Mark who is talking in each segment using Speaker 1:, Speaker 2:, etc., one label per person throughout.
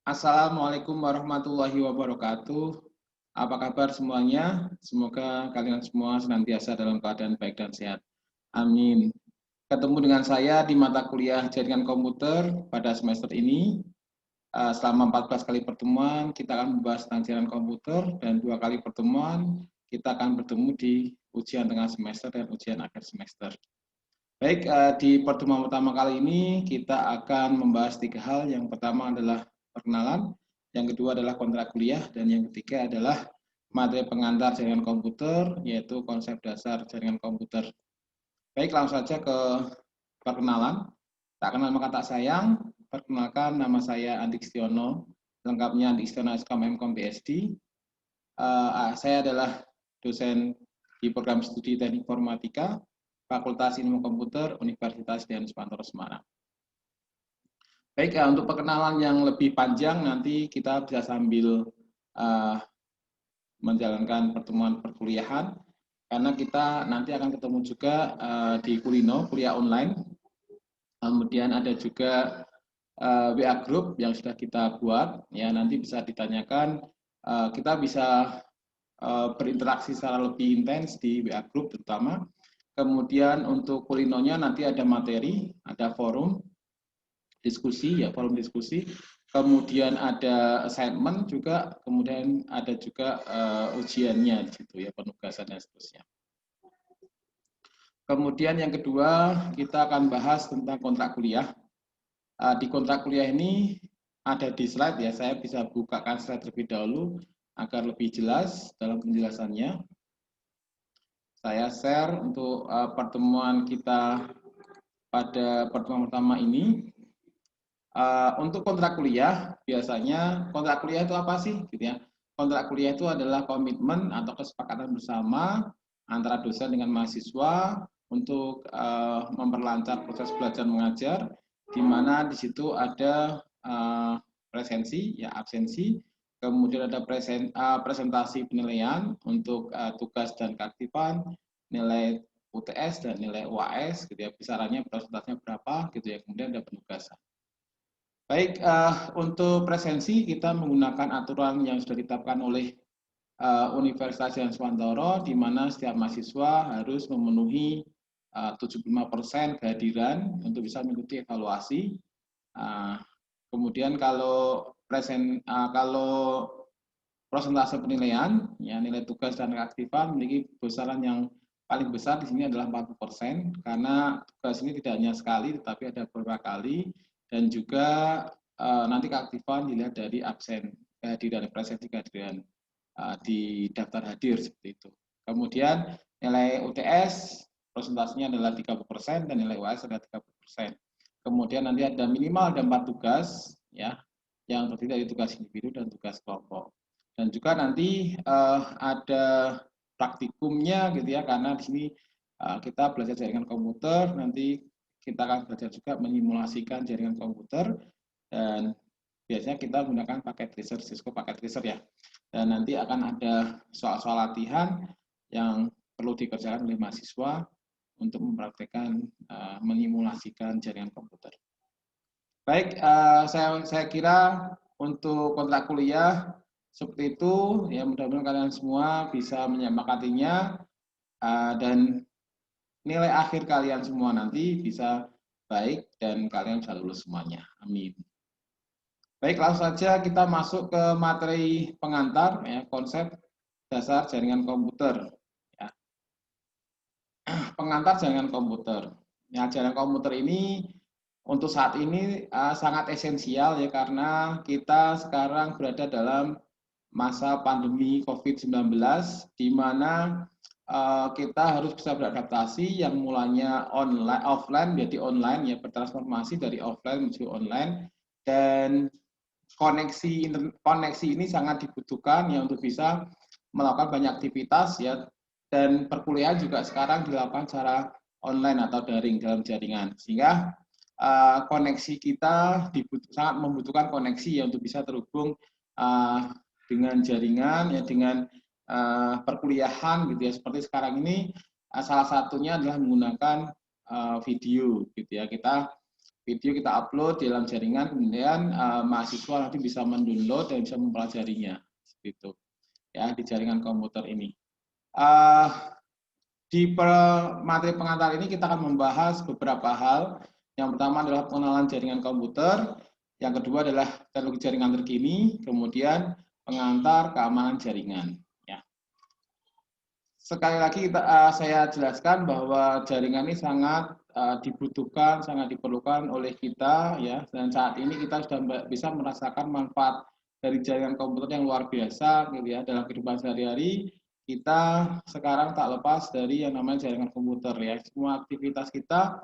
Speaker 1: Assalamualaikum warahmatullahi wabarakatuh. Apa kabar semuanya? Semoga kalian semua senantiasa dalam keadaan baik dan sehat. Amin. Ketemu dengan saya di mata kuliah jaringan komputer pada semester ini. Selama 14 kali pertemuan, kita akan membahas tentang jaringan komputer dan 2 kali pertemuan, kita akan bertemu di ujian tengah semester dan ujian akhir semester. Baik, di pertemuan pertama kali ini kita akan membahas 3 hal. Yang pertama adalah perkenalan, yang kedua adalah kontrak kuliah, dan yang ketiga adalah materi pengantar jaringan komputer, yaitu konsep dasar jaringan komputer. Baik, langsung saja ke perkenalan. Tak kenal maka tak sayang. Perkenalkan, nama saya Andi Stiono, lengkapnya Andi Stiono SKM MKOM PSD. Saya adalah dosen di program studi Teknik Informatika Fakultas Ilmu Komputer Universitas Dian Nusantara Semarang. Baik, untuk perkenalan yang lebih panjang nanti kita bisa sambil menjalankan pertemuan perkuliahan, karena kita nanti akan ketemu juga di Kulino, kuliah online. Kemudian ada juga WA Group yang sudah kita buat, ya nanti bisa ditanyakan, kita bisa berinteraksi secara lebih intens di WA Group terutama. Kemudian untuk kulinonya nanti ada materi, ada forum diskusi, ya forum diskusi. Kemudian ada assignment juga, kemudian ada juga ujiannya di situ ya, penugasan dan seterusnya. Kemudian yang kedua kita akan bahas tentang kontrak kuliah. Di kontrak kuliah ini ada di slide ya, saya bisa bukakan slide terlebih dahulu agar lebih jelas dalam penjelasannya. Saya share untuk pertemuan kita pada pertemuan pertama ini. Untuk kontrak kuliah, biasanya kontrak kuliah itu apa sih? Gitu ya. Kontrak kuliah itu adalah komitmen atau kesepakatan bersama antara dosen dengan mahasiswa untuk memperlancar proses belajar mengajar, di mana di situ ada presensi, ya absensi, kemudian ada presentasi penilaian untuk tugas dan keaktifan, nilai UTS dan nilai UAS, gitu ya, besarannya presentasinya berapa, gitu ya, kemudian ada penugasan. Baik, untuk presensi kita menggunakan aturan yang sudah ditetapkan oleh Universitas Dian Nusantara, di mana setiap mahasiswa harus memenuhi 75% kehadiran untuk bisa mengikuti evaluasi. Kemudian kalau persentase penilaian, ya nilai tugas dan keaktifan memiliki besaran yang paling besar di sini adalah 40%, karena tugas ini tidak hanya sekali, tetapi ada beberapa kali, dan juga nanti keaktifan dilihat dari absen kehadiran, presensi kehadiran di daftar hadir seperti itu. Kemudian nilai UTS persentasenya adalah 30% dan nilai UAS adalah 30%. Kemudian nanti ada minimal ada 4 tugas, ya, yang terdiri dari tugas individu dan tugas kelompok. Dan juga nanti ada praktikumnya gitu ya, karena di sini kita belajar jaringan komputer, nanti kita akan belajar juga menyimulasikan jaringan komputer, dan biasanya kita menggunakan paket tracer, Cisco paket tracer ya. Dan nanti akan ada soal-soal latihan yang perlu dikerjakan oleh mahasiswa untuk mempraktekkan menyimulasikan jaringan komputer. Baik, saya kira untuk kontrak kuliah seperti itu, ya mudah-mudahan kalian semua bisa menyepakatinya dan nilai akhir kalian semua nanti bisa baik dan kalian bisa lulus semuanya. Amin. Baik, langsung saja kita masuk ke materi pengantar, ya, konsep dasar jaringan komputer. Ya. Pengantar jaringan komputer. Ya, jaringan komputer ini untuk saat ini sangat esensial ya, karena kita sekarang berada dalam masa pandemi COVID-19, di mana kita harus bisa beradaptasi yang mulanya online, offline menjadi online, ya, bertransformasi dari offline menuju online, dan koneksi ini sangat dibutuhkan ya untuk bisa melakukan banyak aktivitas ya, dan perkuliahan juga sekarang dilakukan secara online atau daring dalam jaringan, sehingga koneksi kita sangat membutuhkan koneksi ya untuk bisa terhubung dengan jaringan ya, dengan perkuliahan gitu ya, seperti sekarang ini salah satunya adalah menggunakan video gitu ya. Kita Video kita upload di dalam jaringan, kemudian mahasiswa nanti bisa mendownload dan bisa mempelajarinya, gitu ya, di jaringan komputer ini. Di materi pengantar ini kita akan membahas beberapa hal. Yang pertama adalah pengenalan jaringan komputer, yang kedua adalah teknologi jaringan terkini, kemudian pengantar keamanan jaringan. Ya. Sekali lagi saya jelaskan bahwa jaringan ini sangat dibutuhkan, sangat diperlukan oleh kita, ya. Dan saat ini kita sudah bisa merasakan manfaat dari jaringan komputer yang luar biasa, gitu ya, dalam kehidupan sehari-hari. Kita sekarang tak lepas dari yang namanya jaringan komputer, ya. Semua aktivitas kita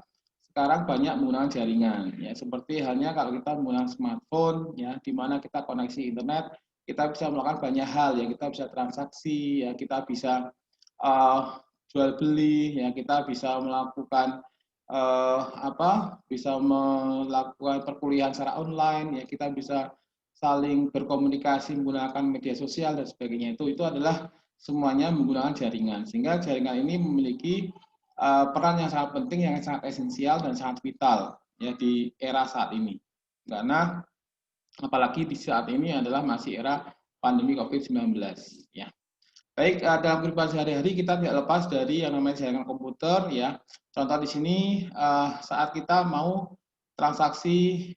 Speaker 1: sekarang banyak menggunakan jaringan, ya. Seperti halnya kalau kita menggunakan smartphone, ya, di mana kita koneksi internet, kita bisa melakukan banyak hal, ya. Kita bisa transaksi, ya, kita bisa jual beli, ya, kita bisa melakukan bisa melakukan perkuliahan secara online, ya, kita bisa saling berkomunikasi menggunakan media sosial dan sebagainya. Itu adalah semuanya menggunakan jaringan, sehingga jaringan ini memiliki peran yang sangat penting, yang sangat esensial dan sangat vital, ya, di era saat ini. Karena apalagi di saat ini adalah masih era pandemi COVID-19, ya. Baik, dalam kehidupan sehari-hari kita tidak lepas dari yang namanya jaringan komputer, ya. Contoh di sini saat kita mau transaksi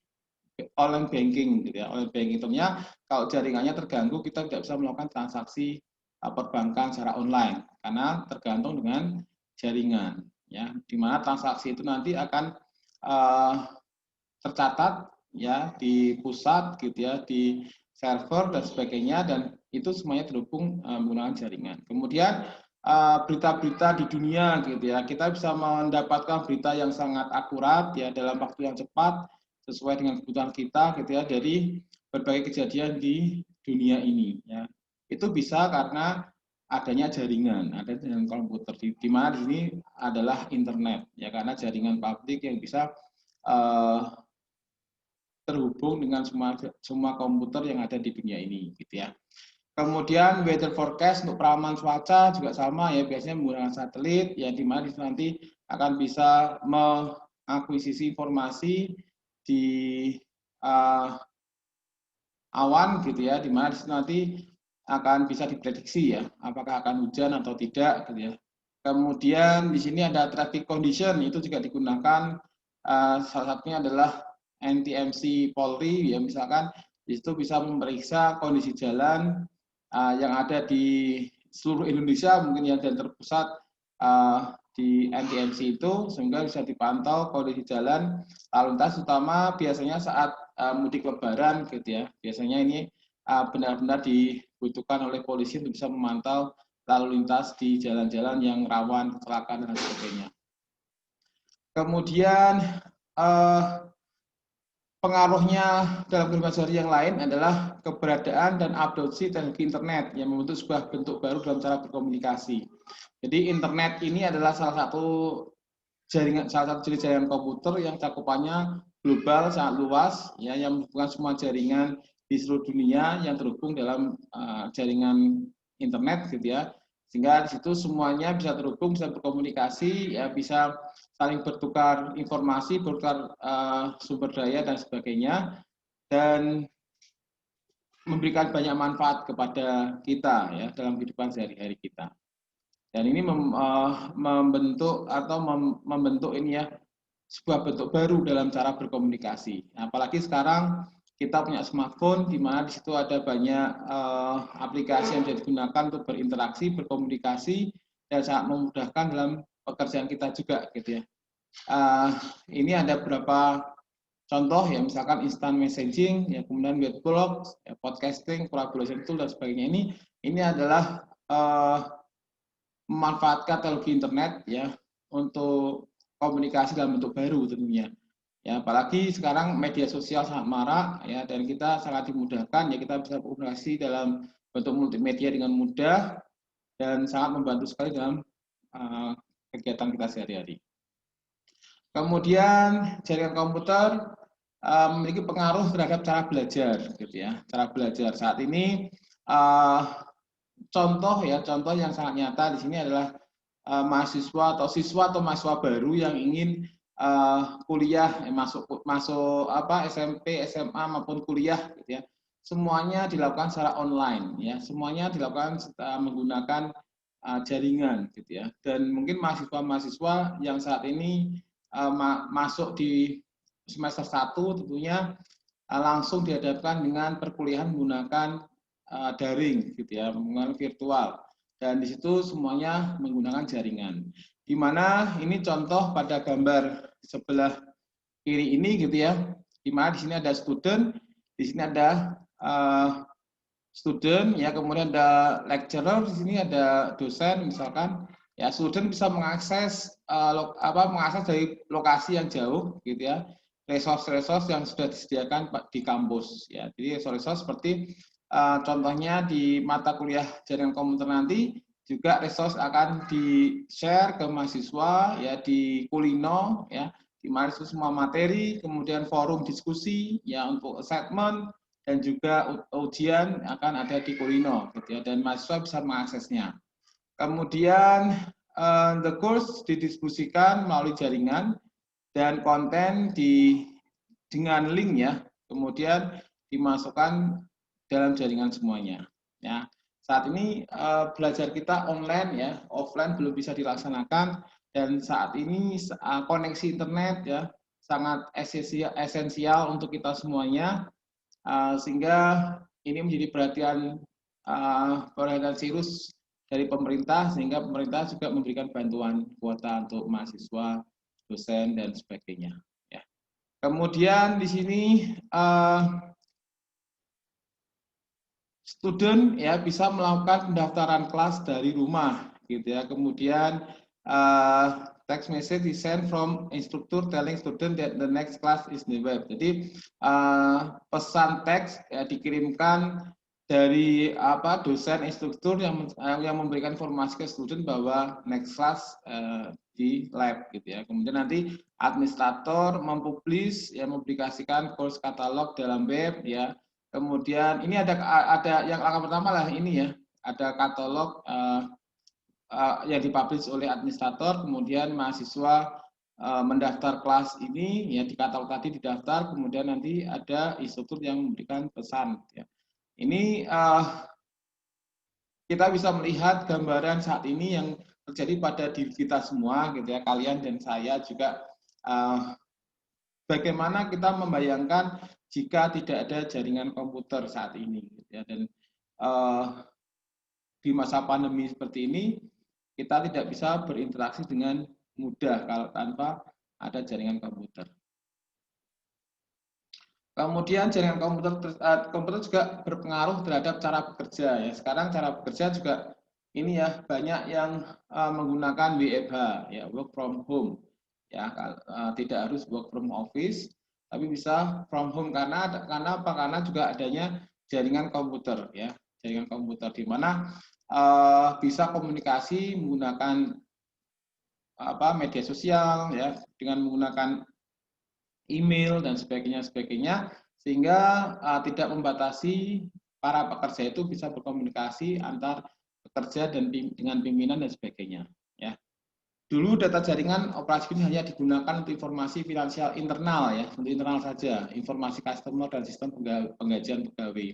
Speaker 1: online banking, gitu ya. Online banking tentunya kalau jaringannya terganggu kita tidak bisa melakukan transaksi perbankan secara online karena tergantung dengan jaringan, ya. Di mana transaksi itu nanti akan tercatat, ya, di pusat, gitu ya, di server dan sebagainya, dan itu semuanya terhubung menggunakan jaringan. Kemudian berita-berita di dunia, gitu ya, kita bisa mendapatkan berita yang sangat akurat, ya, dalam waktu yang cepat sesuai dengan kebutuhan kita, gitu ya, dari berbagai kejadian di dunia ini, ya. Itu bisa karena adanya jaringan, ada jaringan komputer, di mana di sini adalah internet, ya, karena jaringan publik yang bisa terhubung dengan semua komputer yang ada di dunia ini, gitu ya. Kemudian weather forecast untuk peramaan cuaca juga sama, ya, biasanya menggunakan satelit, ya, di mana nanti akan bisa mengakuisisi informasi di awan, gitu ya, di mana nanti akan bisa diprediksi, ya, apakah akan hujan atau tidak, gitu ya. Kemudian di sini ada traffic condition, itu juga digunakan, salah satunya adalah NTMC Polri, ya, misalkan di situ bisa memeriksa kondisi jalan yang ada di seluruh Indonesia mungkin, ya, dan terpusat di NTMC itu, sehingga bisa dipantau kondisi jalan lalu lintas, terutama biasanya saat mudik Lebaran, gitu ya. Biasanya ini benar-benar dibutuhkan oleh polisi untuk bisa memantau lalu lintas di jalan-jalan yang rawan kecelakaan dan sebagainya. Kemudian pengaruhnya dalam kehidupan sehari yang lain adalah keberadaan dan adopsi teknologi internet yang membentuk sebuah bentuk baru dalam cara berkomunikasi. Jadi internet ini adalah salah satu jenis jaringan komputer yang cakupannya global, sangat luas, ya, yang menghubungkan semua jaringan di seluruh dunia yang terhubung dalam jaringan internet, gitu ya. Sehingga di situ semuanya bisa terhubung, bisa berkomunikasi, ya, bisa saling bertukar informasi, bertukar sumber daya dan sebagainya, dan memberikan banyak manfaat kepada kita, ya, dalam kehidupan sehari-hari kita. Dan ini membentuk ini, ya, sebuah bentuk baru dalam cara berkomunikasi. Apalagi sekarang kita punya smartphone, di mana di situ ada banyak aplikasi yang bisa digunakan untuk berinteraksi, berkomunikasi, dan sangat memudahkan dalam pekerjaan kita juga, gitu ya. Ini ada beberapa contoh, ya, misalkan instant messaging, ya, kemudian web blog, ya, podcasting, collaboration tool dan sebagainya. Ini adalah memanfaatkan teknologi internet, ya, untuk komunikasi dalam bentuk baru tentunya. Ya, apalagi sekarang media sosial sangat marak, ya, dan kita sangat dimudahkan, ya, kita bisa berkomunikasi dalam bentuk multimedia dengan mudah dan sangat membantu sekali dalam kegiatan kita sehari-hari. Kemudian jaringan komputer memiliki pengaruh terhadap cara belajar, gitu ya. Cara belajar saat ini contoh yang sangat nyata di sini adalah mahasiswa atau siswa atau mahasiswa baru yang ingin kuliah, masuk apa SMP, SMA maupun kuliah, gitu ya. Semuanya dilakukan secara online, ya. Semuanya dilakukan menggunakan jaringan, gitu ya. Dan mungkin mahasiswa-mahasiswa yang saat ini masuk di semester 1 tentunya langsung dihadapkan dengan perkuliahan menggunakan daring, gitu ya, menggunakan virtual. Dan di situ semuanya menggunakan jaringan. Di mana ini contoh pada gambar sebelah kiri ini, gitu ya, di mana di sini ada student, di sini ada student, ya, kemudian ada lecturer, di sini ada dosen misalkan, ya. Student bisa mengakses mengakses dari lokasi yang jauh, gitu ya, resource-resource yang sudah disediakan di kampus, ya. Jadi resource seperti contohnya di mata kuliah jaringan komputer nanti juga resource akan di-share ke mahasiswa, ya, di Kulino, ya, di mana itu semua materi, kemudian forum diskusi, ya, untuk assignment dan juga ujian akan ada di Kulino, gitu ya, dan mahasiswa bisa mengaksesnya. Kemudian the course didiskusikan melalui jaringan dan konten dengan link, ya, kemudian dimasukkan dalam jaringan semuanya, ya. Saat ini belajar kita online, ya, offline belum bisa dilaksanakan, dan saat ini koneksi internet, ya, sangat esensial untuk kita semuanya. Sehingga ini menjadi perhatian serius dari pemerintah, sehingga pemerintah juga memberikan bantuan kuota untuk mahasiswa, dosen, dan sebagainya, ya. Kemudian di sini student, ya, bisa melakukan pendaftaran kelas dari rumah, gitu ya. Kemudian text message is sent from instructor telling student that the next class is the web. Jadi pesan teks, ya, dikirimkan dari dosen instruktur yang memberikan informasi ke student bahwa next class di lab, gitu ya. Kemudian nanti administrator mempublish, ya, mempublikasikan course katalog dalam web, ya. Kemudian ini ada yang langkah pertama lah ini, ya, ada katalog yang dipublish oleh administrator, kemudian mahasiswa mendaftar kelas ini, ya, di katalog tadi didaftar, kemudian nanti ada instruktur yang memberikan pesan, ya. Ini kita bisa melihat gambaran saat ini yang terjadi pada diri kita semua, gitu ya, kalian dan saya juga, bagaimana kita membayangkan jika tidak ada jaringan komputer saat ini, gitu ya. Dan di masa pandemi seperti ini kita tidak bisa berinteraksi dengan mudah kalau tanpa ada jaringan komputer. Kemudian jaringan komputer juga berpengaruh terhadap cara bekerja, ya. Sekarang cara bekerja juga ini, ya, banyak yang menggunakan WFH, ya, work from home, ya. Tidak harus work from office, tapi bisa from home karena apa? Karena juga adanya jaringan komputer, ya, jaringan komputer di mana bisa komunikasi menggunakan media sosial, ya, dengan menggunakan email dan sebagainya, sehingga tidak membatasi para pekerja itu bisa berkomunikasi antar pekerja dan dengan pimpinan dan sebagainya, ya. Dulu data jaringan operasi ini hanya digunakan untuk informasi finansial internal, ya, untuk internal saja, informasi customer dan sistem penggajian pegawai.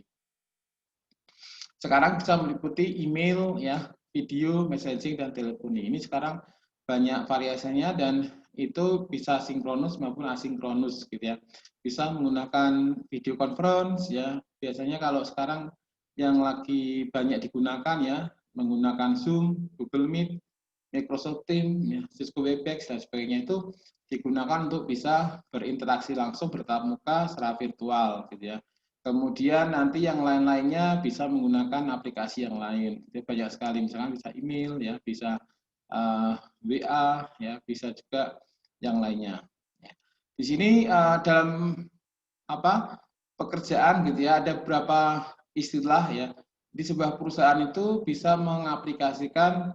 Speaker 1: Sekarang bisa meliputi email, ya, video, messaging, dan teleponi. Ini sekarang banyak variasinya dan itu bisa sinkronus maupun asinkronus, gitu ya. Bisa menggunakan video conference, ya. Biasanya kalau sekarang yang lagi banyak digunakan, ya, menggunakan Zoom, Google Meet, Microsoft Teams, ya, Cisco Webex, dan sebagainya, itu digunakan untuk bisa berinteraksi langsung bertatap muka secara virtual, gitu ya. Kemudian nanti yang lain-lainnya bisa menggunakan aplikasi yang lain. Jadi banyak sekali, misalnya bisa email, ya, bisa WA, ya, bisa juga yang lainnya. Di sini dalam pekerjaan, gitu ya, ada beberapa istilah, ya. Di sebuah perusahaan itu bisa mengaplikasikan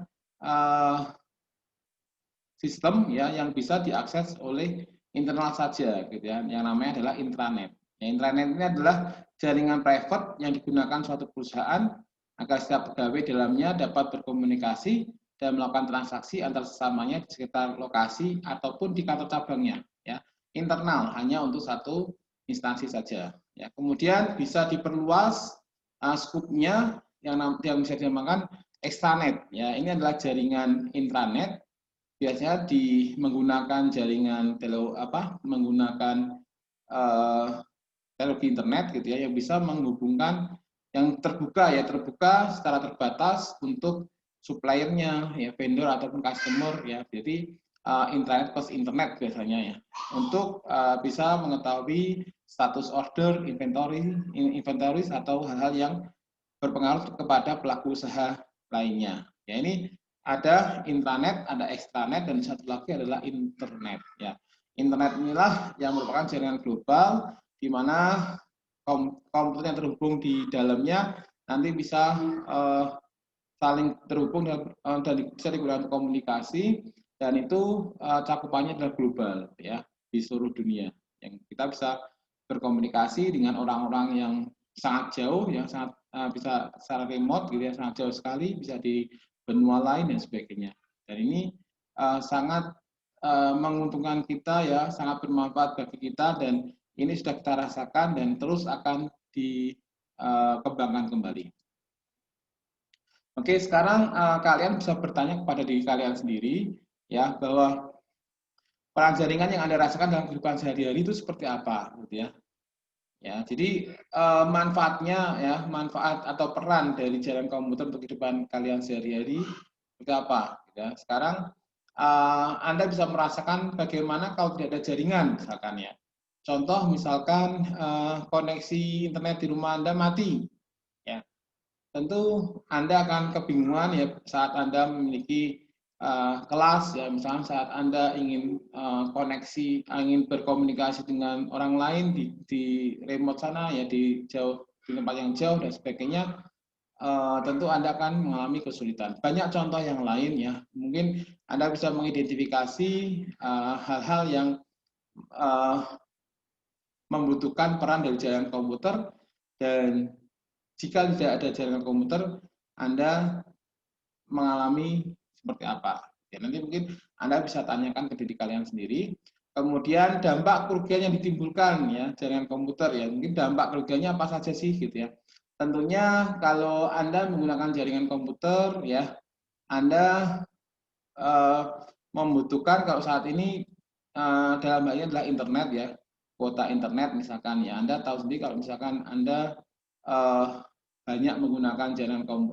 Speaker 1: sistem, ya, yang bisa diakses oleh internal saja, gitu ya. Yang namanya adalah intranet. Ya, intranet ini adalah jaringan private yang digunakan suatu perusahaan agar setiap pegawai dalamnya dapat berkomunikasi dan melakukan transaksi antar sesamanya di sekitar lokasi ataupun di kantor cabangnya, ya. Internal hanya untuk satu instansi saja. Ya, kemudian bisa diperluas skupnya yang bisa dinamakan extranet. Ya, ini adalah jaringan intranet. Biasanya menggunakan jaringan menggunakan teknologi internet gitu ya, yang bisa menghubungkan yang terbuka secara terbatas untuk suppliernya ya, vendor ataupun customer ya. Jadi intranet plus internet biasanya ya, untuk bisa mengetahui status order, inventories atau hal-hal yang berpengaruh kepada pelaku usaha lainnya. Ya, ini ada intranet, ada extranet, dan satu lagi adalah internet ya. Internet inilah yang merupakan jaringan global di mana komputer yang terhubung di dalamnya nanti bisa saling terhubung dan bisa digunakan untuk komunikasi, dan itu cakupannya adalah global ya, di seluruh dunia, yang kita bisa berkomunikasi dengan orang-orang yang sangat jauh, yang sangat bisa secara remote gitu ya, sangat jauh sekali, bisa di benua lain dan sebagainya. Dan ini sangat menguntungkan kita ya, sangat bermanfaat bagi kita, dan ini sudah kita rasakan dan terus akan dikembangkan kembali. Oke, sekarang kalian bisa bertanya kepada diri kalian sendiri ya, bahwa peran jaringan yang Anda rasakan dalam kehidupan sehari-hari itu seperti apa gitu ya. Ya, jadi manfaat atau peran dari jaringan komputer untuk kehidupan kalian sehari-hari seperti apa gitu ya. Sekarang Anda bisa merasakan bagaimana kalau tidak ada jaringan misalkan ya. Contoh misalkan koneksi internet di rumah Anda mati. Ya. Tentu Anda akan kebingungan ya saat Anda memiliki kelas ya, misalnya saat Anda ingin ingin berkomunikasi dengan orang lain di remote sana ya, di tempat yang jauh dan sebagainya, tentu Anda akan mengalami kesulitan. Banyak contoh yang lain ya, mungkin Anda bisa mengidentifikasi hal-hal yang membutuhkan peran dari jaringan komputer, dan jika tidak ada jaringan komputer, Anda mengalami seperti apa. Ya, nanti mungkin Anda bisa tanyakan ke diri kalian sendiri. Kemudian dampak kerugian yang ditimbulkan ya jaringan komputer ya, mungkin dampak kerugiannya apa saja sih gitu ya. Tentunya kalau Anda menggunakan jaringan komputer ya, Anda membutuhkan kalau saat ini dalam hal ini adalah internet ya, kuota internet misalkan ya. Anda tahu sendiri kalau misalkan Anda banyak menggunakan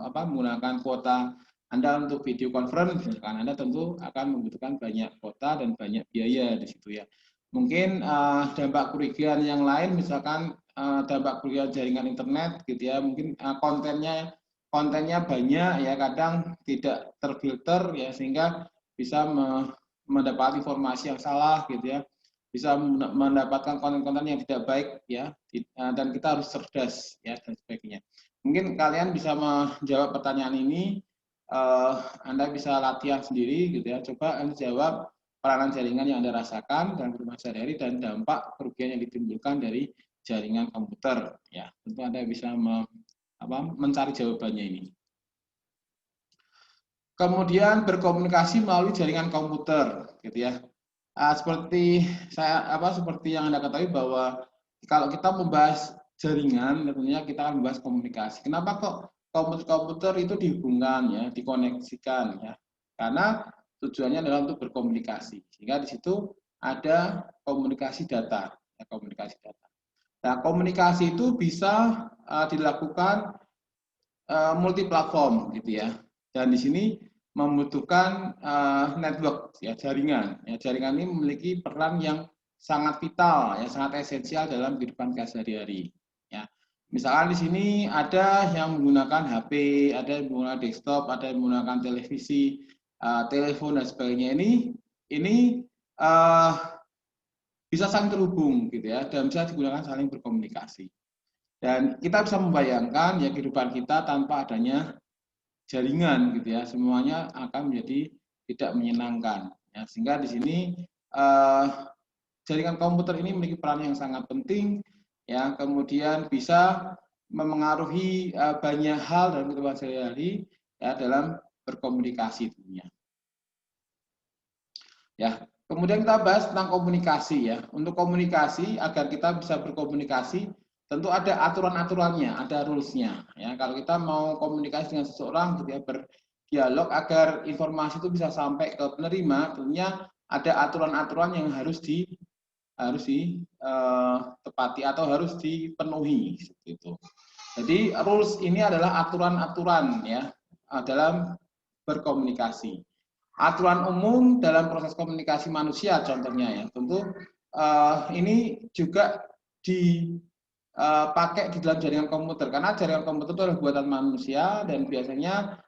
Speaker 1: menggunakan kuota Anda untuk video conference, misalkan Anda tentu akan membutuhkan banyak kuota dan banyak biaya di situ ya. Mungkin dampak kerugian yang lain, misalkan dampak kerugian jaringan internet gitu ya, mungkin kontennya banyak ya, kadang tidak terfilter ya, sehingga bisa mendapat informasi yang salah gitu ya, bisa mendapatkan konten-konten yang tidak baik ya, dan kita harus cerdas ya dan sebagainya. Mungkin kalian bisa menjawab pertanyaan ini, Anda bisa latihan sendiri gitu ya. Coba Anda jawab peranan jaringan yang Anda rasakan dalam kehidupan sehari-hari dan dampak kerugian yang ditimbulkan dari jaringan komputer ya. Tentu Anda bisa mencari jawabannya ini. Kemudian berkomunikasi melalui jaringan komputer gitu ya. Seperti yang Anda ketahui bahwa kalau kita membahas jaringan, tentunya kita akan membahas komunikasi. Kenapa kok komputer itu dihubungkan ya, dikoneksikan ya? Karena tujuannya adalah untuk berkomunikasi. Sehingga di situ ada komunikasi data, ya, komunikasi data. Nah, komunikasi itu bisa dilakukan multiplatform gitu ya. Dan di sini membutuhkan network ya, jaringan. Ya, jaringan ini memiliki peran yang sangat vital ya, sangat esensial dalam kehidupan sehari-hari. Ya. Misalkan di sini ada yang menggunakan HP, ada yang menggunakan desktop, ada yang menggunakan televisi, telepon dan sebagainya. Ini bisa saling terhubung gitu ya, dan bisa digunakan saling berkomunikasi. Dan kita bisa membayangkan ya kehidupan kita tanpa adanya jaringan gitu ya, semuanya akan menjadi tidak menyenangkan ya. Sehingga di sini jaringan komputer ini memiliki peran yang sangat penting ya, kemudian bisa memengaruhi banyak hal dalam kehidupan sehari-hari ya, dalam berkomunikasi tentunya. Ya, kemudian kita bahas tentang komunikasi ya. Untuk komunikasi agar kita bisa berkomunikasi tentu ada aturan-aturannya, ada rules-nya. Ya, kalau kita mau komunikasi dengan seseorang, gitu ya, berdialog agar informasi itu bisa sampai ke penerima, tentunya ada aturan-aturan yang harus ditepati atau harus dipenuhi. Gitu. Jadi rules ini adalah aturan-aturan ya dalam berkomunikasi. Aturan umum dalam proses komunikasi manusia contohnya ya, tentu ini juga dipakai di dalam jaringan komputer karena jaringan komputer itu adalah buatan manusia dan biasanya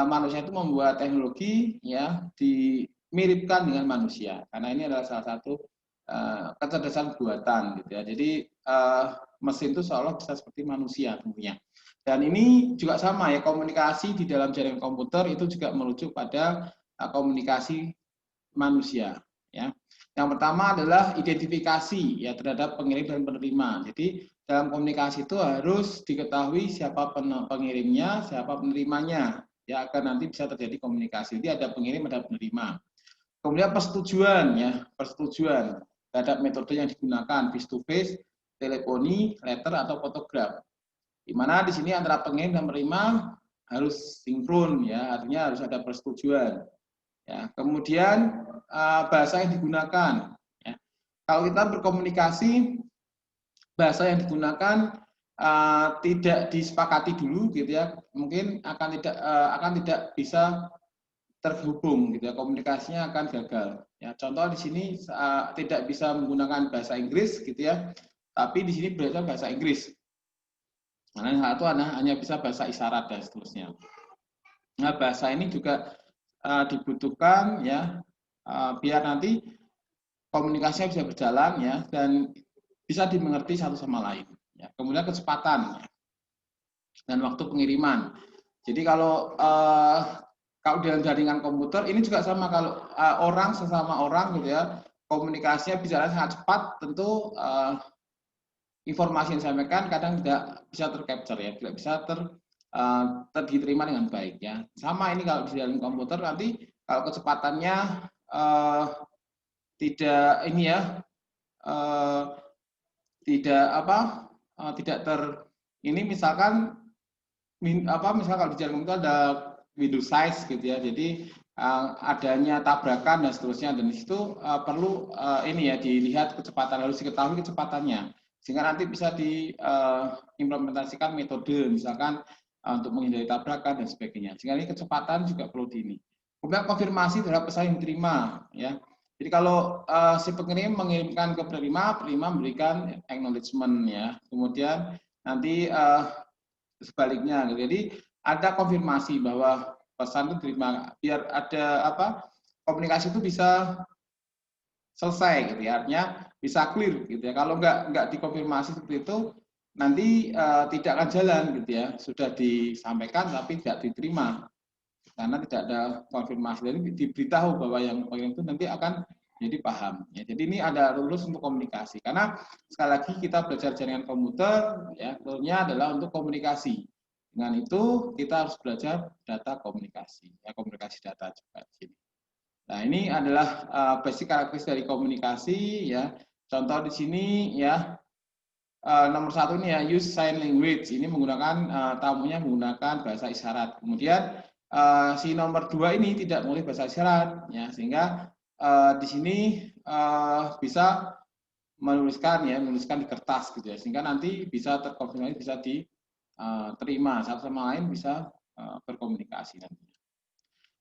Speaker 1: manusia itu membuat teknologi ya dimiripkan dengan manusia karena ini adalah salah satu kecerdasan buatan gitu ya. Jadi mesin itu seolah bisa seperti manusia tentunya. Dan ini juga sama ya, komunikasi di dalam jaringan komputer itu juga merujuk pada komunikasi manusia ya. Yang pertama adalah identifikasi ya terhadap pengirim dan penerima. Jadi dalam komunikasi itu harus diketahui siapa pengirimnya, siapa penerimanya ya agar nanti bisa terjadi komunikasi. Jadi ada pengirim, ada penerima. Kemudian persetujuan ya, persetujuan terhadap metode yang digunakan face to face, teleponi, letter atau fotograf. Di mana di sini antara pengirim dan penerima harus sinkron ya, artinya harus ada persetujuan. Ya, kemudian bahasa yang digunakan. Ya. Kalau kita berkomunikasi, bahasa yang digunakan tidak disepakati dulu, gitu ya, mungkin akan tidak bisa terhubung, gitu ya, komunikasinya akan gagal. Ya, contoh di sini tidak bisa menggunakan bahasa Inggris, gitu ya, tapi di sini belajar bahasa Inggris. Karena satu hanya bisa bahasa isyarat dan seterusnya. Nah, bahasa ini juga dibutuhkan ya biar nanti komunikasinya bisa berjalan ya dan bisa dimengerti satu sama lain ya. Kemudian kecepatan ya, dan waktu pengiriman. Jadi kalau dalam jaringan komputer ini juga sama, kalau orang sesama orang gitu ya komunikasinya bisa sangat cepat, tentu informasi yang disampaikan kadang tidak bisa tercapture ya, tidak bisa diterima dengan baik ya. Sama ini kalau di dalam komputer nanti kalau kecepatannya tidak ini ya tidak ini misalkan kalau di jalan komputer ada window size gitu ya, jadi adanya tabrakan dan seterusnya, dan itu perlu ini ya dilihat kecepatan, harus diketahui kecepatannya sehingga nanti bisa diimplementasikan metode misalkan untuk menghindari tabrakan dan sebagainya. Sehingga ini kecepatan juga perlu ini. Kemudian konfirmasi terhadap pesan yang diterima ya. Jadi kalau si pengirim mengirimkan ke penerima, penerima memberikan acknowledgement ya. Kemudian nanti sebaliknya. Jadi ada konfirmasi bahwa pesan itu diterima, biar ada komunikasi itu bisa selesai gitu ya, artinya bisa clear gitu ya. Kalau nggak dikonfirmasi seperti itu nanti tidak akan jalan gitu ya, sudah disampaikan tapi tidak diterima karena tidak ada konfirmasi. Jadi diberitahu bahwa yang pengirim itu nanti akan jadi paham ya. Jadi ini ada rules untuk komunikasi, karena sekali lagi kita belajar jaringan komputer ya, rule-nya adalah untuk komunikasi. Dengan itu kita harus belajar data komunikasi ya, komunikasi data juga di sini. Nah, ini adalah basic karakteristik dari komunikasi ya. Contoh di sini ya, nomor 1 ini ya, use sign language. Ini menggunakan tamunya menggunakan bahasa isyarat. Kemudian si nomor 2 ini tidak boleh bahasa isyarat ya, sehingga di sini bisa menuliskan di kertas gitu ya, sehingga nanti bisa terkonfirmasi, bisa diterima satu sama lain, bisa berkomunikasi nanti.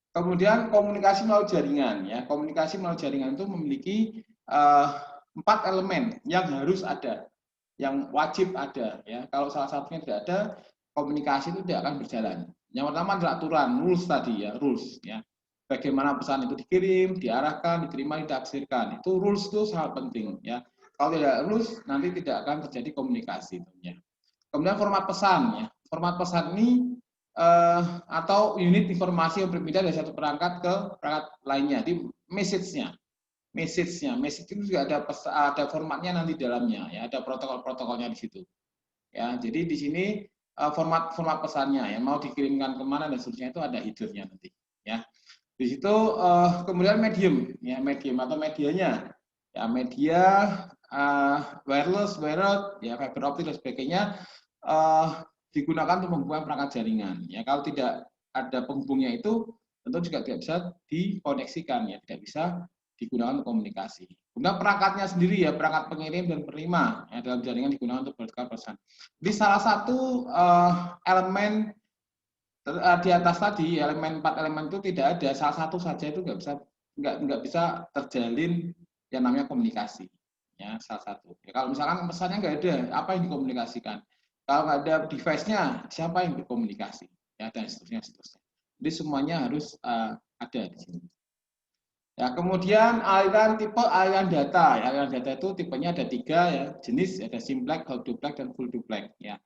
Speaker 1: Kemudian komunikasi melalui jaringan ya. Komunikasi melalui jaringan itu memiliki 4 elemen yang harus ada, yang wajib ada ya. Kalau salah satunya tidak ada, komunikasi itu tidak akan berjalan. Yang pertama adalah aturan, rules tadi ya, rules ya. Bagaimana pesan itu dikirim, diarahkan, diterima, ditafsirkan. Itu rules itu sangat penting ya. Kalau tidak rules, nanti tidak akan terjadi komunikasi tentunya. Kemudian format pesan ya. Format pesan ini atau unit informasi yang berpindah dari satu perangkat ke perangkat lainnya. Di message-nya itu juga ada formatnya nanti di dalamnya ya, ada protokol-protokolnya di situ. Ya, jadi di sini format pesannya ya, mau dikirimkan kemana dan seterusnya itu ada headernya nanti ya. Di situ kemudian medium ya, medium atau medianya ya, media wireless, wired ya, fiber optik dan sebagainya digunakan untuk menghubungkan perangkat jaringan ya. Kalau tidak ada penghubungnya itu tentu juga tidak bisa dikoneksikan ya, tidak bisa digunakan untuk komunikasi. Kemudian perangkatnya sendiri ya, perangkat pengirim dan penerima ya, dalam jaringan digunakan untuk bertukar pesan. Jadi salah satu elemen di atas tadi, elemen 4 elemen itu tidak ada, salah satu saja itu nggak bisa terjalin yang namanya komunikasi ya, salah satu ya. Kalau misalkan pesannya nggak ada, apa yang dikomunikasikan? Kalau nggak ada device-nya, siapa yang berkomunikasi ya, dan seterusnya. Jadi semuanya harus ada di sini. Ya, kemudian aliran data. Ya, aliran data itu tipenya ada 3 ya, jenis, ada simplex, half duplex, dan full duplex ya.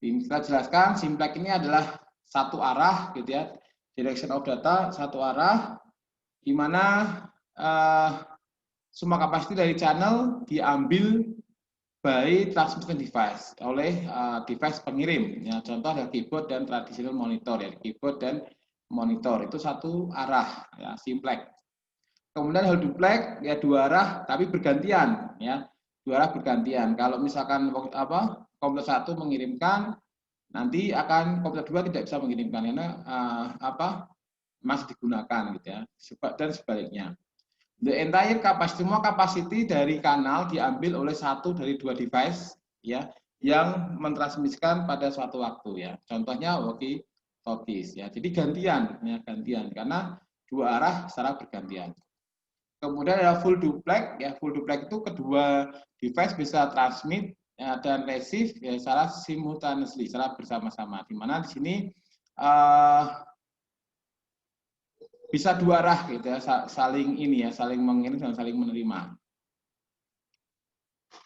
Speaker 1: Kita jelaskan, simplex ini adalah satu arah gitu ya, direction of data satu arah, di mana semua kapasitas dari channel diambil by transmission device oleh device pengirim. Ya, contoh ada keyboard dan traditional monitor ya, keyboard dan monitor itu satu arah ya, simplex. Kemudian half duplex ya, 2 arah tapi bergantian ya, 2 arah bergantian. Kalau misalkan komputer 1 mengirimkan, nanti akan komputer 2 tidak bisa mengirimkan karena masih digunakan gitu ya, dan sebaliknya. The entire capacity, semua capacity dari kanal diambil oleh satu dari 2 device ya, yang mentransmisikan pada suatu waktu ya. Contohnya walkie talkies ya. Jadi gantian ya, gantian karena 2 arah secara bergantian. Kemudian ada full duplex ya, full duplex itu kedua device bisa transmit ya, dan receive ya, secara simultaneously, secara bersama-sama. Di mana di sini bisa 2 arah gitu ya, saling ini ya, saling mengirim dan saling menerima.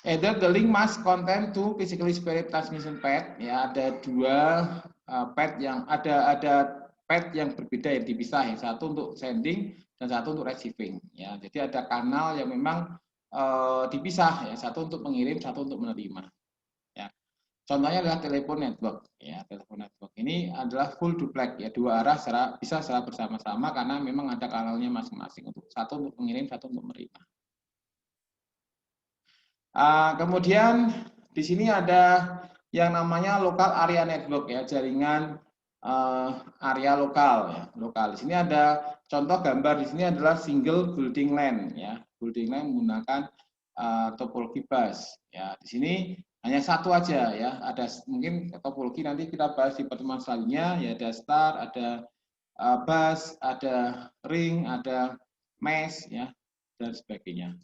Speaker 1: Either the link must contain 2 physically separate transmission path ya, ada 2 path yang ada path yang berbeda yang dipisah ya, satu untuk sending dan satu untuk receiving ya. Jadi ada kanal yang memang dipisah ya, satu untuk mengirim, satu untuk menerima ya. Contohnya adalah telepon network ya, telepon network ini adalah full duplex ya, 2 arah bisa secara bersama-sama karena memang ada kanalnya masing-masing, untuk satu untuk mengirim, satu untuk menerima. Kemudian di sini ada yang namanya local area network ya, jaringan area lokal ya, lokal. Di sini ada contoh gambar, di sini adalah single building LAN ya, building LAN menggunakan topologi bus ya. Di sini hanya satu aja ya, ada mungkin topologi nanti kita bahas di pertemuan selanjutnya ya, ada star, ada bus, ada ring, ada mesh ya, dan sebagainya.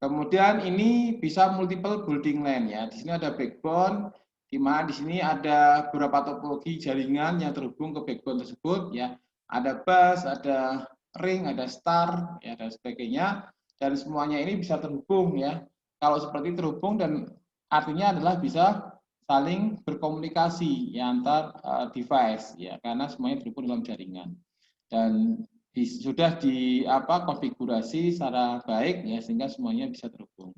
Speaker 1: Kemudian ini bisa multiple building LAN ya. Di sini ada backbone, di mana di sini ada beberapa topologi jaringan yang terhubung ke backbone tersebut ya. Ada bus, ada ring, ada star ya, dan sebagainya. Dan semuanya ini bisa terhubung ya. Kalau seperti terhubung, dan artinya adalah bisa saling berkomunikasi ya, antar device ya, karena semuanya terhubung dalam jaringan. Dan sudah konfigurasi secara baik ya, sehingga semuanya bisa terhubung.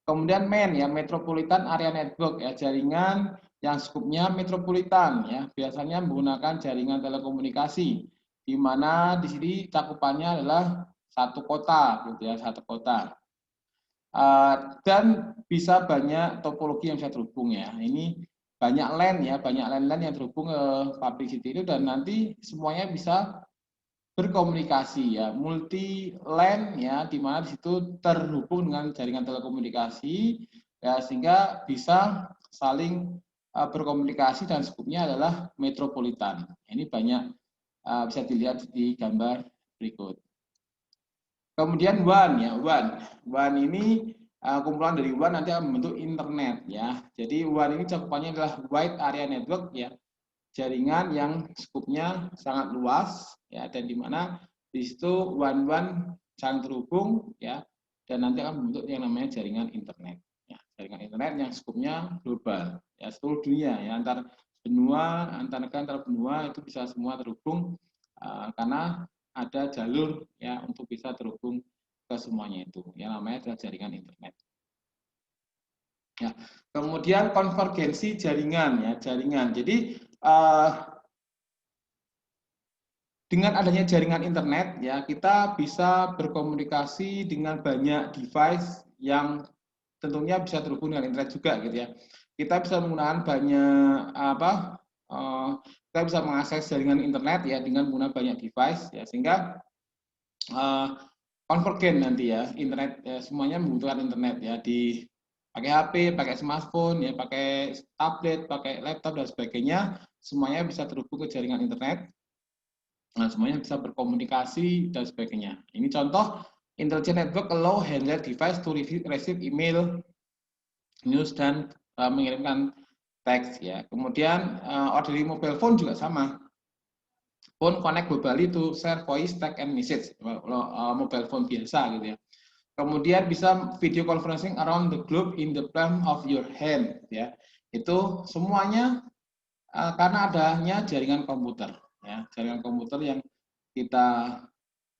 Speaker 1: Kemudian MAN ya, Metropolitan Area Network ya, jaringan yang skupnya metropolitan ya, biasanya menggunakan jaringan telekomunikasi, di mana di sini cakupannya adalah satu kota gitu ya, satu kota. Dan bisa banyak topologi yang bisa terhubung ya. Ini banyak LAN ya, banyak LAN yang terhubung ke public city itu, dan nanti semuanya bisa berkomunikasi ya, multi LAN ya, di mana di situ terhubung dengan jaringan telekomunikasi ya, sehingga bisa saling berkomunikasi, dan skupnya adalah metropolitan. Ini banyak bisa dilihat di gambar berikut. Kemudian WAN ya, WAN ini kumpulan dari WAN nanti akan membentuk internet ya. Jadi WAN ini cakupannya adalah wide area network ya, jaringan yang skupnya sangat luas ya, dan di mana di situ WAN saling terhubung ya, dan nanti akan membentuk yang namanya jaringan internet ya, jaringan internet yang skupnya global ya, seluruh dunia ya, antar benua, antar negara, antar benua itu bisa semua terhubung karena ada jalur ya untuk bisa terhubung ke semuanya, itu yang namanya adalah jaringan internet. Ya. Kemudian konvergensi jaringan ya, jaringan. Jadi dengan adanya jaringan internet ya, kita bisa berkomunikasi dengan banyak device yang tentunya bisa terhubung dengan internet juga gitu ya. Kita bisa menggunakan banyak kita bisa mengakses jaringan internet ya dengan menggunakan banyak device ya, sehingga konvergen nanti ya, internet ya, semuanya membutuhkan internet ya, di pakai HP, pakai smartphone ya, pakai tablet, pakai laptop dan sebagainya, semuanya bisa terhubung ke jaringan internet. Nah, semuanya bisa berkomunikasi dan sebagainya. Ini contoh, intelligent network allow handheld device to receive email, news, dan mengirimkan teks ya. Kemudian ordering mobile phone juga sama. Phone connect globally to share voice, text, and message. Mobile phone biasa gitu ya. Kemudian bisa video conferencing around the globe in the palm of your hand ya. Itu semuanya karena adanya jaringan komputer ya, jaringan komputer yang kita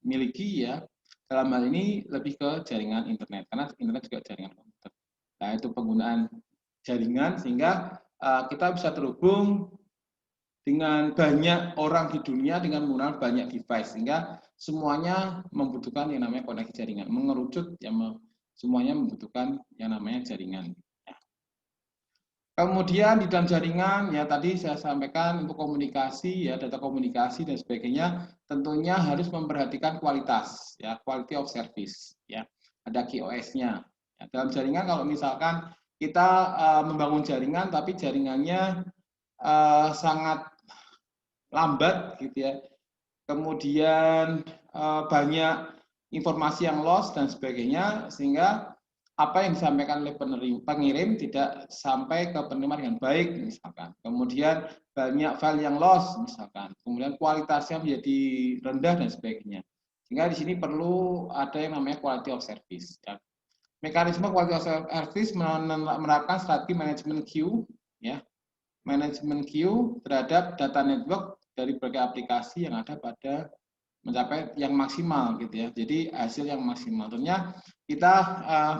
Speaker 1: miliki ya. Dalam hal ini lebih ke jaringan internet karena internet juga jaringan komputer. Nah, itu penggunaan jaringan sehingga kita bisa terhubung dengan banyak orang di dunia dengan menggunakan banyak device, sehingga semuanya membutuhkan yang namanya koneksi jaringan. Mengerucut yang semuanya membutuhkan yang namanya jaringan. Kemudian di dalam jaringan ya, tadi saya sampaikan untuk komunikasi ya, data komunikasi dan sebagainya tentunya harus memperhatikan kualitas ya, quality of service ya. Ada QoS-nya. Ya, dalam jaringan kalau misalkan kita membangun jaringan tapi jaringannya sangat lambat gitu ya. Kemudian banyak informasi yang loss dan sebagainya, sehingga apa yang disampaikan oleh pengirim tidak sampai ke penerima dengan baik misalkan. Kemudian banyak file yang loss misalkan. Kemudian kualitasnya menjadi rendah dan sebagainya. Sehingga di sini perlu ada yang namanya quality of service ya. Mekanisme quality of service menerapkan strategi manajemen queue ya. Manajemen queue terhadap data network dari berbagai aplikasi yang ada pada mencapai yang maksimal gitu ya. Jadi hasil yang maksimal. Tentunya kita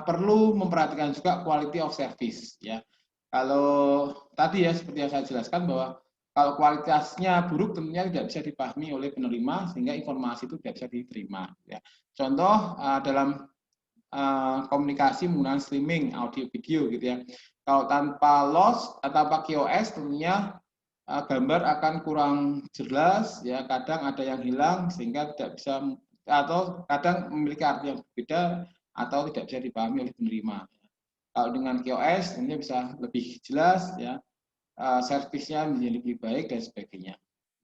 Speaker 1: perlu memperhatikan juga quality of service ya. Kalau tadi ya seperti yang saya jelaskan bahwa kalau kualitasnya buruk tentunya tidak bisa dipahami oleh penerima sehingga informasi itu tidak bisa diterima ya. Contoh dalam komunikasi menggunakan streaming audio video gitu ya. Kalau tanpa loss atau tanpa QoS tentunya gambar akan kurang jelas ya, kadang ada yang hilang sehingga tidak bisa atau kadang memiliki arti yang berbeda atau tidak bisa dipahami oleh penerima. Kalau dengan QoS tentunya bisa lebih jelas ya, servisnya menjadi lebih baik dan sebagainya.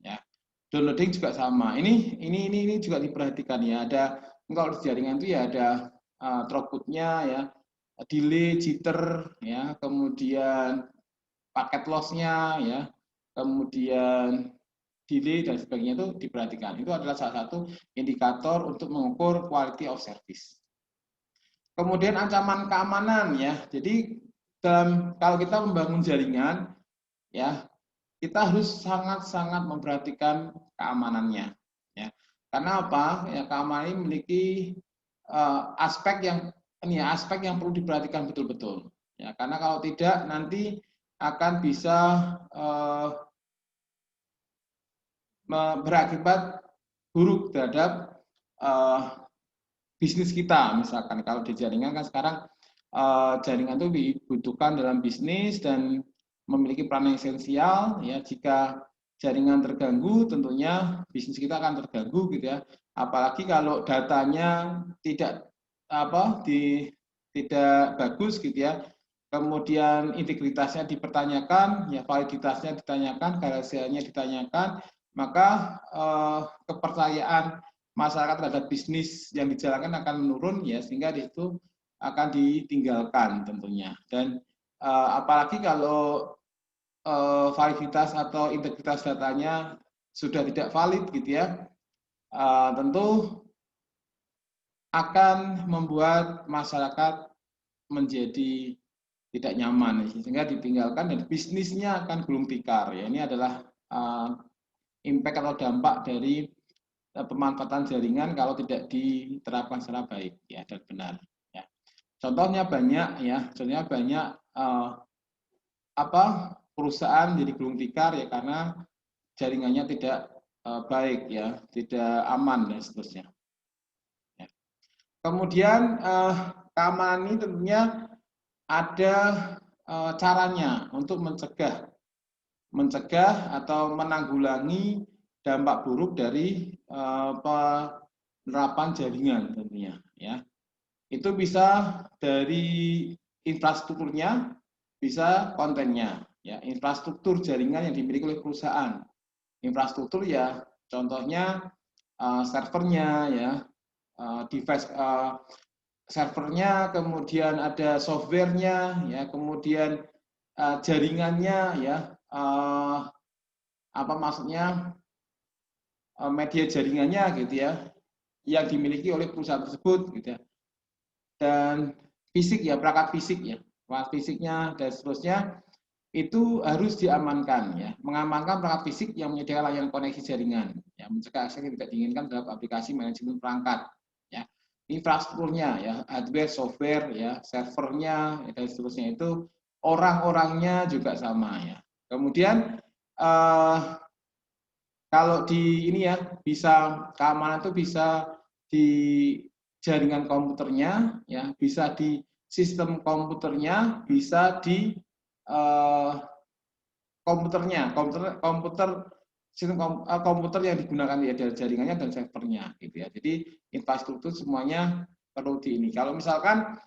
Speaker 1: Ya. Downloading juga sama. Ini juga diperhatikan ya. Ada kalau di jaringan itu ya ada throughput-nya ya, delay, jitter ya, kemudian paket loss-nya ya, kemudian delay dan sebagainya itu diperhatikan. Itu adalah salah satu indikator untuk mengukur quality of service. Kemudian ancaman keamanan ya. Jadi kalau kita membangun jaringan ya, kita harus sangat-sangat memperhatikan keamanannya ya. Karena apa? Ya, keamanan ini memiliki aspek yang perlu diperhatikan betul-betul. Ya, karena kalau tidak nanti akan bisa berakibat buruk terhadap bisnis kita. Misalkan kalau di jaringan kan sekarang jaringan itu dibutuhkan dalam bisnis dan memiliki peran esensial ya. Jika jaringan terganggu tentunya bisnis kita akan terganggu gitu ya. Apalagi kalau datanya tidak tidak bagus gitu ya. Kemudian integritasnya dipertanyakan, ya validitasnya ditanyakan, kerahasiaannya ditanyakan, maka kepercayaan masyarakat terhadap bisnis yang dijalankan akan menurun ya, sehingga di situ akan ditinggalkan tentunya. Dan apalagi kalau validitas atau integritas datanya sudah tidak valid gitu ya, tentu akan membuat masyarakat menjadi tidak nyaman sehingga ditinggalkan dan bisnisnya akan gulung tikar ya. Ini adalah impact atau dampak dari pemanfaatan jaringan kalau tidak diterapkan secara baik ya dan benar ya. Contohnya banyak ya, contohnya banyak perusahaan jadi gulung tikar ya karena jaringannya tidak baik ya, tidak aman dan seterusnya. Ya. Kemudian keamanan ini tentunya ada caranya untuk mencegah atau menanggulangi dampak buruk dari penerapan jaringan tentunya ya. Itu bisa dari infrastrukturnya, bisa kontennya ya. Infrastruktur jaringan yang dimiliki oleh perusahaan. Infrastruktur ya contohnya servernya ya, device servernya, kemudian ada softwarenya ya, kemudian jaringannya ya, apa maksudnya media jaringannya gitu ya, yang dimiliki oleh perusahaan tersebut gitu ya, dan fisik ya, perangkat fisik ya, perangkat fisiknya dan seterusnya itu harus diamankan ya, mengamankan perangkat fisik yang menyediakan layanan koneksi jaringan ya, mencegah akses yang tidak diinginkan dalam aplikasi manajemen perangkat ya, infrastrukturnya ya, hardware, software ya, servernya ya, dan seterusnya itu orang-orangnya juga sama ya. Kemudian kalau di ini ya, bisa keamanan itu bisa di jaringan komputernya ya, bisa di sistem komputernya, bisa di komputer sistem komputer yang digunakan ya, dari jaringannya dan servernya gitu ya. Jadi infrastruktur semuanya perlu di ini. Kalau misalkan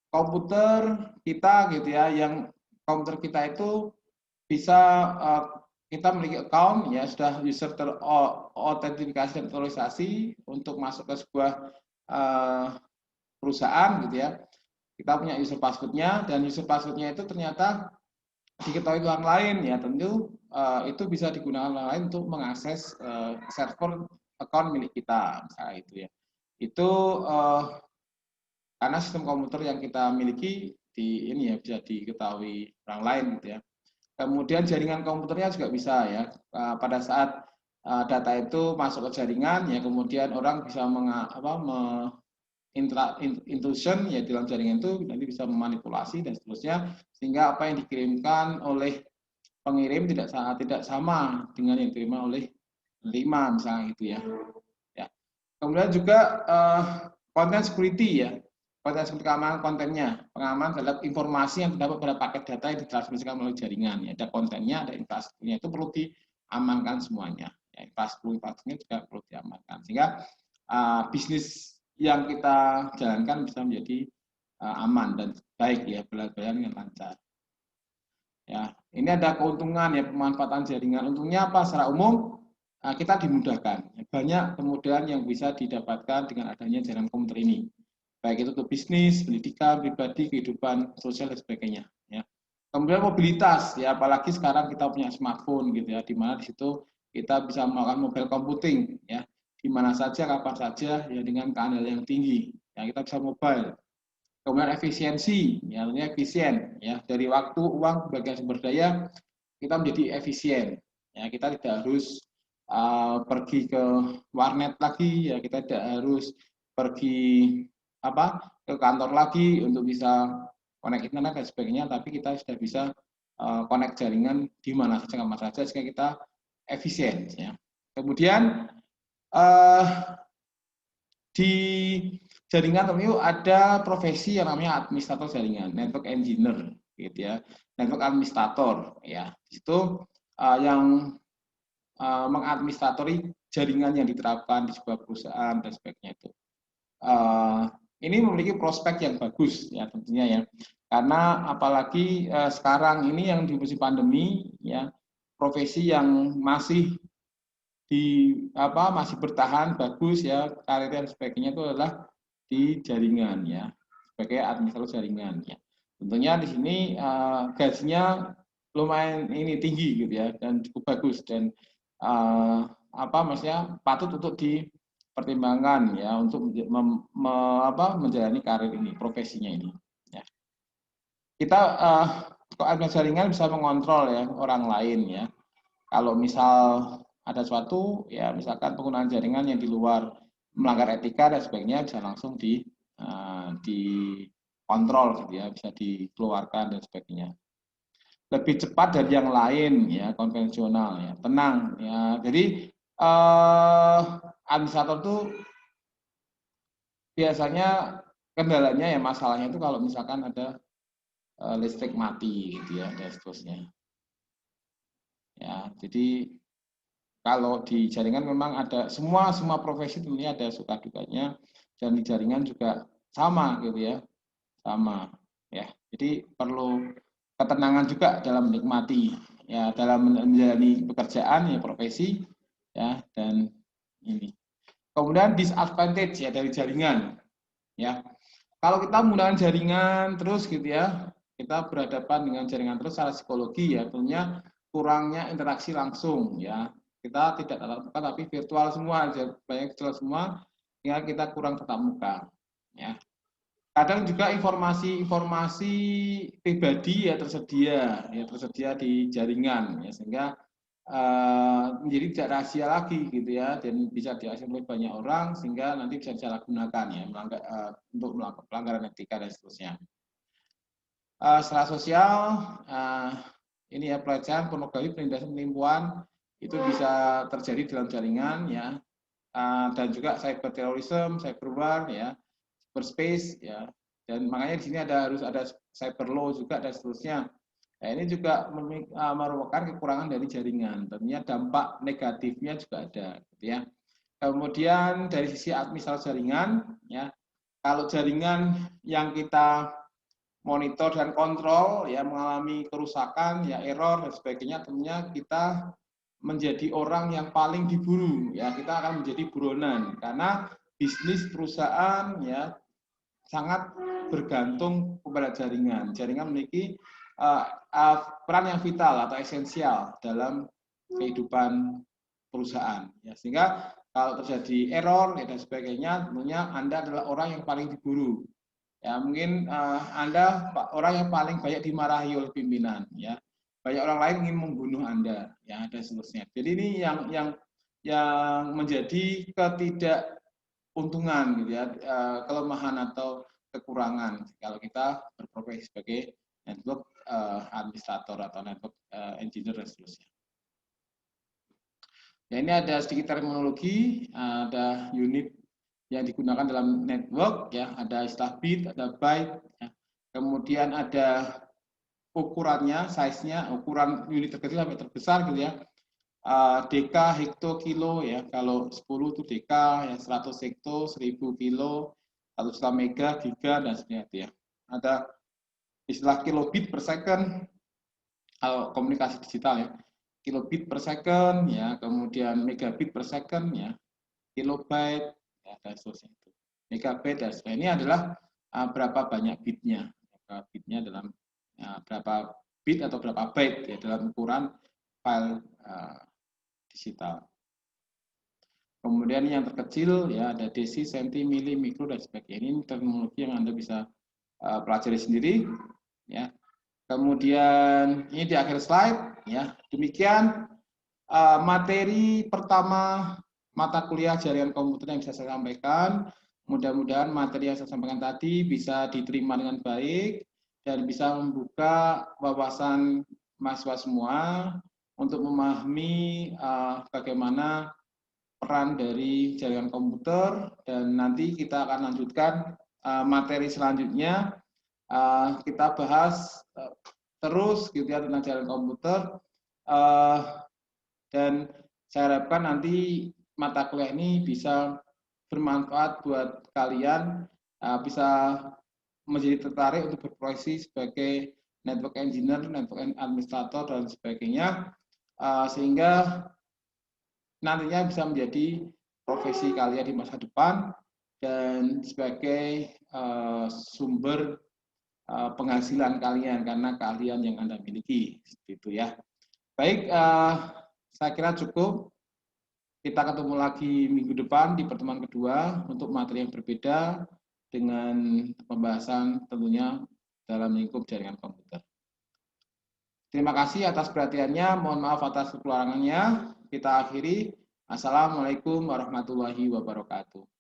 Speaker 1: komputer kita gitu ya, yang komputer kita itu bisa kita memiliki account ya, sudah user terautentikasi dan terautorisasi untuk masuk ke sebuah perusahaan gitu ya. Kita punya user password-nya, dan user password-nya itu ternyata diketahui orang lain ya, tentu itu bisa digunakan orang lain untuk mengakses server account milik kita misalnya itu ya. Itu karena sistem komputer yang kita miliki di ini ya, bisa diketahui orang lain gitu ya. Kemudian jaringan komputernya juga bisa ya, pada saat data itu masuk ke jaringan ya, kemudian orang bisa intrusion ya di dalam jaringan itu, nanti bisa memanipulasi dan seterusnya, sehingga apa yang dikirimkan oleh pengirim tidak sama dengan yang diterima oleh penerima misalnya gitu ya. Ya. Kemudian juga konten security ya, konten security, keamanan kontennya, pengamanan terhadap informasi yang terdapat pada paket data yang ditransmisikan melalui jaringan ya, ada kontennya, ada infrastrukturnya, itu perlu diamankan semuanya ya, infrastrukturnya juga perlu diamankan sehingga bisnis yang kita jalankan bisa menjadi aman dan baik ya, berjalan dengan lancar. Ya, ini ada keuntungan ya pemanfaatan jaringan. Untungnya apa? Secara umum kita dimudahkan. Banyak kemudahan yang bisa didapatkan dengan adanya jaringan komputer ini. Baik itu untuk bisnis, pendidikan, pribadi, kehidupan sosial dan sebagainya. Ya. Kemudian mobilitas ya, apalagi sekarang kita punya smartphone gitu ya, di mana di situ kita bisa melakukan mobile computing ya, di mana saja, kapan saja ya, dengan keandalan yang tinggi. Ya, kita bisa mobile. Kemudian efisiensi, ya, artinya efisien ya, dari waktu, uang, bagian sumber daya kita menjadi efisien. Ya, kita tidak harus pergi ke warnet lagi ya, kita tidak harus pergi ke kantor lagi untuk bisa connect internet dan sebagainya, tapi kita sudah bisa connect jaringan di mana saja, kapan saja, sehingga kita efisien ya. Kemudian di jaringan tentu ada profesi yang namanya administrator jaringan, network engineer gitu ya, network administrator ya. Itu yang mengadministratori jaringan yang diterapkan di sebuah perusahaan dan sebagainya itu. Ini memiliki prospek yang bagus ya tentunya ya, karena apalagi sekarang ini yang di musim pandemi ya, profesi yang masih masih bertahan bagus ya, karir dan sebagainya itu adalah di jaringan ya, sebagai administrator jaringan ya. Tentunya di sini gajinya lumayan ini tinggi gitu ya, dan cukup bagus, dan maksudnya patut untuk dipertimbangkan ya, untuk menjalani karir ini, profesinya ini ya. Kita administrator jaringan bisa mengontrol ya orang lain ya. Kalau misal ada suatu ya, misalkan penggunaan jaringan yang di luar melanggar etika dan sebagainya, bisa langsung dikontrol gitu ya, bisa dikeluarkan dan sebagainya. Lebih cepat dari yang lain ya, konvensional ya, tenang ya. Jadi administrator tuh biasanya kendalanya ya, masalahnya itu kalau misalkan ada listrik mati gitu ya, dan seterusnya. Ya, jadi kalau di jaringan memang ada semua profesi tentunya ada suka dukanya, dan di jaringan juga sama gitu ya, sama ya. Jadi perlu ketenangan juga dalam menikmati ya, dalam menjalani pekerjaan ya, profesi ya, dan ini. Kemudian disadvantage ya dari jaringan ya. Kalau kita menggunakan jaringan terus gitu ya, kita berhadapan dengan jaringan terus secara psikologi ya, tentunya kurangnya interaksi langsung ya. Kita tidak tatap muka tapi virtual semua, banyak virtual semua, sehingga kita kurang tatap muka ya. Kadang juga informasi pribadi ya tersedia di jaringan ya, sehingga menjadi tidak rahasia lagi gitu ya, dan bisa diakses oleh banyak orang sehingga nanti bisa disalahgunakan ya, untuk melakukan pelanggaran etika dan seterusnya. Secara sosial ini ya, pelecehan, pornografi, penindasan, penipuan itu bisa terjadi dalam jaringan ya, dan juga cyber terrorism, cyber war ya, cyberspace ya, dan makanya di sini harus ada cyber law juga dan seterusnya. Nah, ini juga merupakan kekurangan dari jaringan. Tentunya dampak negatifnya juga ada, gitu ya. Kemudian dari sisi administrasi jaringan, ya, kalau jaringan yang kita monitor dan kontrol ya mengalami kerusakan, ya error dan sebagainya, tentunya kita menjadi orang yang paling diburu, ya kita akan menjadi buronan karena bisnis perusahaan ya sangat bergantung kepada jaringan. Jaringan memiliki peran yang vital atau esensial dalam kehidupan perusahaan. Ya, sehingga kalau terjadi error dan sebagainya, tentunya Anda adalah orang yang paling diburu. Ya, mungkin Anda orang yang paling banyak dimarahi oleh pimpinan. Ya, banyak orang lain ingin membunuh Anda. Ya, ada seterusnya. Jadi ini yang menjadi ketidakuntungan, gitu ya, kelemahan atau kekurangan kalau kita berprofesi sebagai network administrator atau network engineer dan seterusnya. Ya, ini ada sedikit terminologi, ada unit yang digunakan dalam network ya, ada istilah bit, ada byte ya. Kemudian ada ukurannya, size-nya, ukuran unit terkecil sampai terbesar gitu ya. Deka, hekto, kilo ya. Kalau 10 itu deka, ya 100 hekto, 1000 kilo, 1 mega, giga dan sebagainya ya. Ada istilah kilobit per second kalau komunikasi digital ya. Kilobit per second ya, kemudian megabit per second ya, kilobyte ya, dan seterusnya itu. Megabyte dan sebagainya. Ini adalah berapa banyak bitnya. Bitnya dalam berapa bit atau berapa byte ya dalam ukuran file digital. Kemudian yang terkecil ya ada desi, senti, mili, mikro dan sebagainya. Ini teknologi yang Anda bisa pelajari sendiri ya. Kemudian ini di akhir slide ya. Demikian materi pertama mata kuliah jaringan komputer yang bisa saya sampaikan. Mudah-mudahan materi yang saya sampaikan tadi bisa diterima dengan baik dan bisa membuka wawasan mahasiswa semua untuk memahami bagaimana peran dari jaringan komputer, dan nanti kita akan lanjutkan materi selanjutnya. Kita bahas terus gitu ya tentang jaringan komputer, dan saya harapkan nanti mata kuliah ini bisa bermanfaat buat kalian, bisa menjadi tertarik untuk berprofesi sebagai network engineer, network administrator dan sebagainya, sehingga nantinya bisa menjadi profesi kalian di masa depan dan sebagai sumber penghasilan kalian karena keahlian yang Anda miliki, seperti itu ya. Baik, saya kira cukup. Kita ketemu lagi minggu depan di pertemuan kedua untuk materi yang berbeda dengan pembahasan tentunya dalam lingkup jaringan komputer. Terima kasih atas perhatiannya. Mohon maaf atas kekurangannya. Kita akhiri. Assalamualaikum warahmatullahi wabarakatuh.